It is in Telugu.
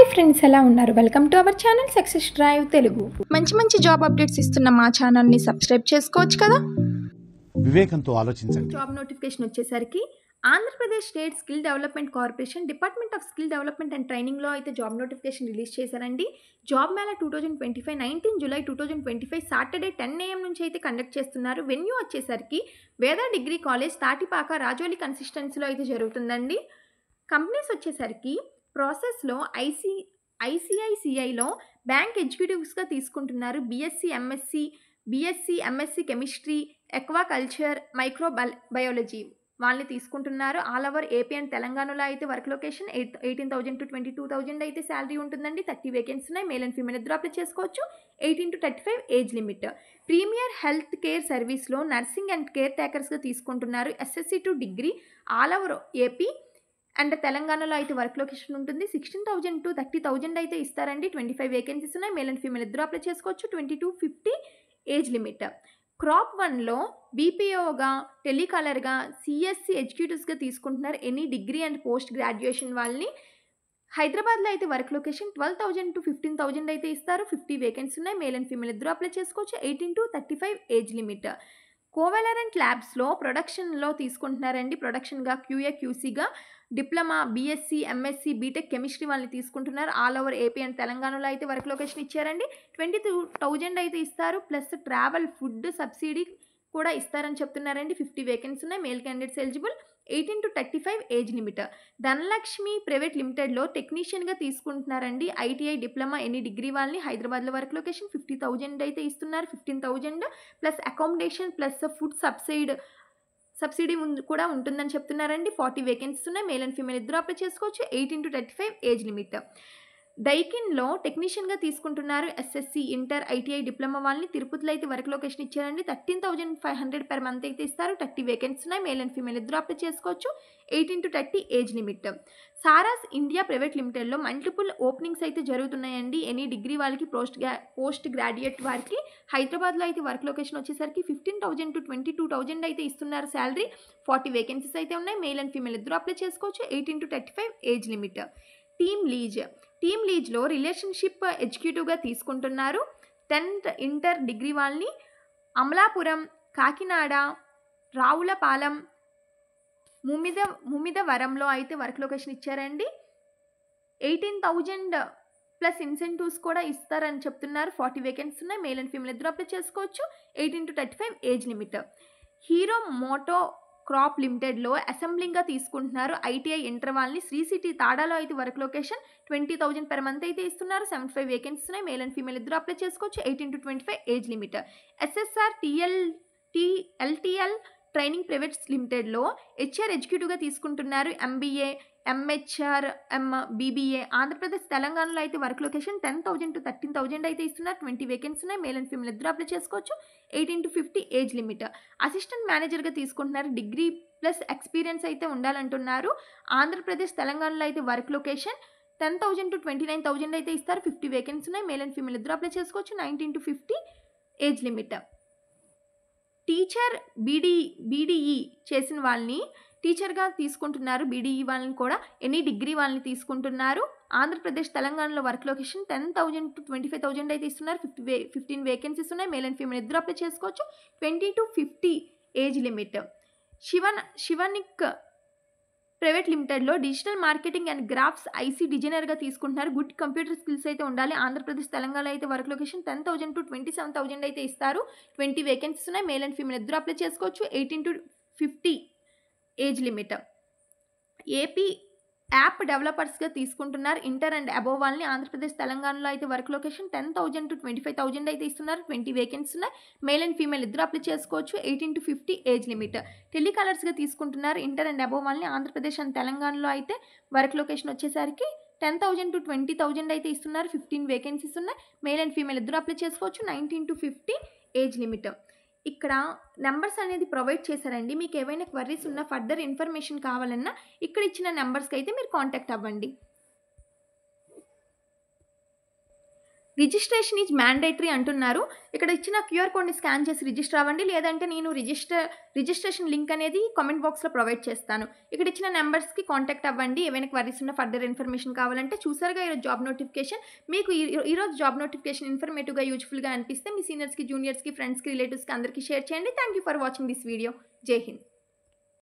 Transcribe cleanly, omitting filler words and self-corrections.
హాయ్ ఫ్రెండ్స్, ఎలా ఉన్నారు? Welcome to our channel success drive Telugu. మంచి జాబ్ అప్డేట్స్ ఇస్తున్న మా ఛానల్ని సబ్స్క్రైబ్ చేసుకోవచ్చు కదా. వివేకంతో ఆలోచించండి. జాబ్ నోటిఫికేషన్ వచ్చేసరికి Andhra Pradesh state skill development corporation department of skill development and ట్రైనింగ్లో అయితే జాబ్ నోటిఫికేషన్ రిలీజ్ చేశారండి. Job Mela 2025 19 July 2025 Saturday 10 AM నుంచి అయితే కండక్ట్ చేస్తున్నారు. వెన్యూ వచ్చేసరికి వేదా డిగ్రీ కాలేజ్ తాటిపాక రాజోలి కన్సిస్టెన్సీలో అయితే జరుగుతుందండి. కంపెనీస్ వచ్చేసరికి ప్రాసెస్లో ఐసిఐసిఐలో బ్యాంక్ ఎగ్జిక్యూటివ్స్గా తీసుకుంటున్నారు. BSc MSc chemistry, aquaculture, biology వాళ్ళని తీసుకుంటున్నారు. ఆల్ ఓవర్ ఏపీ అండ్ తెలంగాణలో అయితే వర్క్ లొకేషన్ 18,000 to 22,000 అయితే శాలరీ ఉంటుందండి. 30 వేకెన్సీస్ ఉన్నాయి. మేల్ అండ్ ఫీమేల్ ఇద్దరు అప్లై చేసుకోవచ్చు. 18 to 35 age limit. Premier health care సర్వీస్లో నర్సింగ్ అండ్ కేర్ టేకర్స్గా తీసుకుంటున్నారు. SSC to degree all over AP and తెలంగాణలో అయితే వర్క్ లొకేషన్ ఉంటుంది. 16,000 to 30,000 అయితే ఇస్తారండి. 25 వేకెన్సీస్ ఉన్నాయి. మేల్ అండ్ ఫీమేల్ ఇద్దరు అప్లై చేసుకోవచ్చు. 20 to 50 ఏజ్ లిమిట్. క్రాప్ 1లో బీపీఓగా, టెలికాలర్గా, సిఎస్సి ఎగ్జిక్యూటివ్స్గా తీసుకుంటున్నారు. Any degree and post graduation వాళ్ళని. హైదరాబాద్లో అయితే వర్క్ లొకేషన్ 12,000 to 15,000 అయితే ఇస్తారు. 50 వేకెన్సీ ఉన్నాయి. మేల్ అండ్ ఫీమేల్ ఇద్దరు అప్లై చేసుకోవచ్చు. 18 to 35 ఏజ్ లిమిట్. కోవెలరెంట్ ల్యాబ్స్లో ప్రొడక్షన్లో తీసుకుంటున్నారండి. ప్రొడక్షన్గా, క్యూఏ క్యూసీగా diploma, BSc, MSc, BTech chemistry వాళ్ళని తీసుకుంటున్నారు. ఆల్ ఓవర్ ఏపీ అండ్ తెలంగాణలో అయితే వర్క్ లొకేషన్ ఇచ్చారండి. 22,000 అయితే ఇస్తారు. ప్లస్ ట్రావెల్, ఫుడ్ సబ్సిడీ కూడా ఇస్తారని చెప్తున్నారండి. 50 వేకెన్సీ ఉన్నాయి. Male candidates eligible. 18 to 35 age limit. Dhanalakshmi private లిమిటెడ్లో టెక్నీషియన్గా తీసుకుంటున్నారండి. ఐటీఐ, డిప్లొమా, ఎనీ డిగ్రీ వాళ్ళని. హైదరాబాద్లో వర్క్ లొకేషన్ 50,000 అయితే ఇస్తున్నారు. 15,000 plus accommodation plus food subsidy కూడా ఉంటుందని చెప్తున్నారండి. 40 వేకెన్సీస్ ఉన్నాయి. మేల్ అండ్ ఫీమేల్ ఇద్దరు అప్లై చేసుకోవచ్చు. 18 to 35 ఏజ్ లిమిట్. డైకిన్లో టెక్నీషియన్గా తీసుకుంటున్నారు. ఎస్ఎస్సి, ఇంటర్, ఐటీఐ, డిప్లొమా వాళ్ళని. తిరుపతిలో అయితే వర్క్ లొకేషన్ ఇచ్చారండి. 13,500 per month అయితే ఇస్తారు. 30 వేకెన్సీస్ ఉన్నాయి. మేల్ అండ్ ఫీమేల్ ఇద్దరు అప్లై చేసుకోవచ్చు. 18 to 30 age limit. Saras India private లిమిటెడ్లో మల్టిపుల్ ఓపెనింగ్స్ అయితే జరుగుతున్నాయండి. ఎనీ డిగ్రీ వాళ్ళకి, పోస్ట్ గ్రాడ్యుయేట్ వారికి. హైదరాబాద్లో అయితే వర్క్ లొకేషన్ వచ్చేసరికి 15,000 to 22,000 అయితే ఇస్తున్నారు శాలరీ. 40 వేకెన్సీస్ అయితే ఉన్నాయి. మేల్ అండ్ ఫీమేల్ ఇద్దరు అప్లై చేసుకోవచ్చు. 18 to 35 ఏజ్ లిమిట్. టీమ్ లీజ్లో రిలేషన్షిప్ ఎగ్జిక్యూటివ్గా తీసుకుంటున్నారు. 10th ఇంటర్ డిగ్రీ వాళ్ళని. అమలాపురం, కాకినాడ, రావులపాలెం, ముమిదవరంలో అయితే వర్క్ లొకేషన్ ఇచ్చారండి. 18,000 ప్లస్ ఇన్సెంటివ్స్ కూడా ఇస్తారని చెప్తున్నారు. 40 వేకెన్సీస్ ఉన్నాయి. మేల్ అండ్ ఫీమేల్ ఇద్దరు అప్లై చేసుకోవచ్చు. 18 to 35 age limit. Hero MotoCorp లిమిటెడ్లో అసెంబ్లింగ్గా తీసుకుంటున్నారు. ఐటీఐ ఇంటర్ వాళ్ళని. శ్రీ సిటీ తాడాలో అయితే వర్క్ లొకేషన్ 20,000 per month అయితే ఇస్తున్నారు. 75 వేకెన్సీస్ ఉన్నాయి. మేల్ అండ్ ఫీమేల్ ఇద్దరు అప్లై చేసుకోవచ్చు. 18 to 25 age limit. SSR LTL training private లిమిటెడ్లో హెచ్ఆర్ ఎగ్జిక్యూటివ్గా తీసుకుంటున్నారు. MBA, MHR, BBA. ఆంధ్రప్రదేశ్ తెలంగాణలో అయితే వర్క్ లొకేషన్ 10,000 to 13,000 అయితే ఇస్తున్నారు. 20 వేకెన్సీ ఉన్నాయి. మేల్ అండ్ ఫీమేల్ ఇద్దరు అప్లై చేసుకోవచ్చు. 18 to 50 ఏజ్ లిమిట్. అసిస్టెంట్ మేనేజర్గా తీసుకుంటున్నారు. డిగ్రీ ప్లస్ ఎక్స్పీరియన్స్ అయితే ఉండాలంటున్నారు. ఆంధ్రప్రదేశ్ తెలంగాణలో అయితే వర్క్ లొకేషన్ 10,000 to 29,000 అయితే ఇస్తారు. 50 వేకెన్సీ ఉన్నాయి. మేల్ అండ్ ఫీమేల్ ఇద్దరు అప్లై చేసుకోవచ్చు. 19 to 50 age limit. Teacher BDE చేసిన వాళ్ళని టీచర్గా తీసుకుంటున్నారు. బీడీఈ వాళ్ళని కూడా. ఎనీ డిగ్రీ వాళ్ళని తీసుకుంటున్నారు. ఆంధ్రప్రదేశ్ తెలంగాణలో వర్క్ లొకేషన్ 10,000 to 25,000 అయితే ఇస్తున్నారు. 15 వేకెన్సీస్ ఉన్నాయి. మేల్ అండ్ ఫీమేల్ ఇద్దరు అప్లై చేసుకోవచ్చు. 20 to 50 ఏజ్ లిమిట్. శివనిక్ ప్రైవేట్ లిమిటెడ్లో digital marketing and graphic డిజైనర్గా తీసుకుంటున్నారు. గుడ్ కంప్యూటర్ స్కిల్స్ అయితే ఉండాలి. ఆంధ్రప్రదేశ్ తెలంగాణలో అయితే వర్క్ లొకేషన్ 10,000 to 27,000 అయితే ఇస్తారు. 20 వేకెన్సీస్ ఉన్నాయి. మేల్ అండ్ ఫీమేల్ ఇద్దరు అప్లై చేసుకోవచ్చు. 18 to 50 age limit. AP app డెవలపర్స్గా తీసుకుంటున్నారు. ఇంటర్ అండ్ అబోవ్ వాళ్ళని. ఆంధ్రప్రదేశ్ తెలంగాణలో అయితే వర్క్ లొకేషన్ 10,000 to 25,000 అయితే ఇస్తున్నారు. 20 వేకెన్సీ ఉన్నాయి. మేల్ అండ్ ఫీమేల్ ఇద్దరు అప్లై చేసుకోవచ్చు. 18 to 50 ఏజ్ లిమిట్. టెలికాలర్స్గా తీసుకుంటున్నారు. ఇంటర్ అండ్ అబోవ్ వాళ్ళని. ఆంధ్రప్రదేశ్ అండ్ తెలంగాణలో అయితే వర్క్ లొకేషన్ వచ్చేసరికి 10,000 to 20,000 అయితే ఇస్తున్నారు. 15 వేకెన్సీస్ ఉన్నాయి. మేల్ అండ్ ఫీమేల్ ఇద్దరు అప్లై చేసుకోవచ్చు. 19 to 50 ఏజ్ లిమిట్. ఇక్కడ నెంబర్స్ అనేది ప్రొవైడ్ చేశారండి. మీకు ఏవైనా క్వరీస్ ఉన్నా, ఫర్దర్ ఇన్ఫర్మేషన్ కావాలన్నా ఇక్కడ ఇచ్చిన నెంబర్స్కి అయితే మీరు కాంటాక్ట్ అవ్వండి. రిజిస్ట్రేషన్ ఈజ్ మ్యాండేటరీ అంటున్నారు. ఇక్కడ ఇచ్చిన క్యూఆర్ కోడ్‌ని స్కాన్ చేసి రిజిస్టర్ అవ్వండి. లేదంటే నేను రిజిస్ట్రేషన్ లింక్ అనేది కామెంట్ బాక్స్‌లో ప్రొవైడ్ చేస్తాను. ఇక్కడ ఇచ్చిన నంబర్స్‌కి కాంటాక్ట్ అవ్వండి. ఏవైనా క్వరీస్ ఉన్న ఫర్దర్ ఇన్ఫర్మేషన్ కావాలంటే. చూసారుగా ఈరోజు జాబ్ నోటిఫికేషన్. మీకు ఈరోజు జాబ్ నోటిఫికేషన్ ఇన్ఫర్మేటివ్‌గా, యూజ్‌ఫుల్‌గా అనిపిస్తే మీ సీనియర్స్‌కి, జూనియర్స్‌కి, ఫ్రెండ్స్‌కి, రిలేటివ్స్‌కి అందరికీ షేర్ చేయండి. Thank you for watching this video. జై హింద్.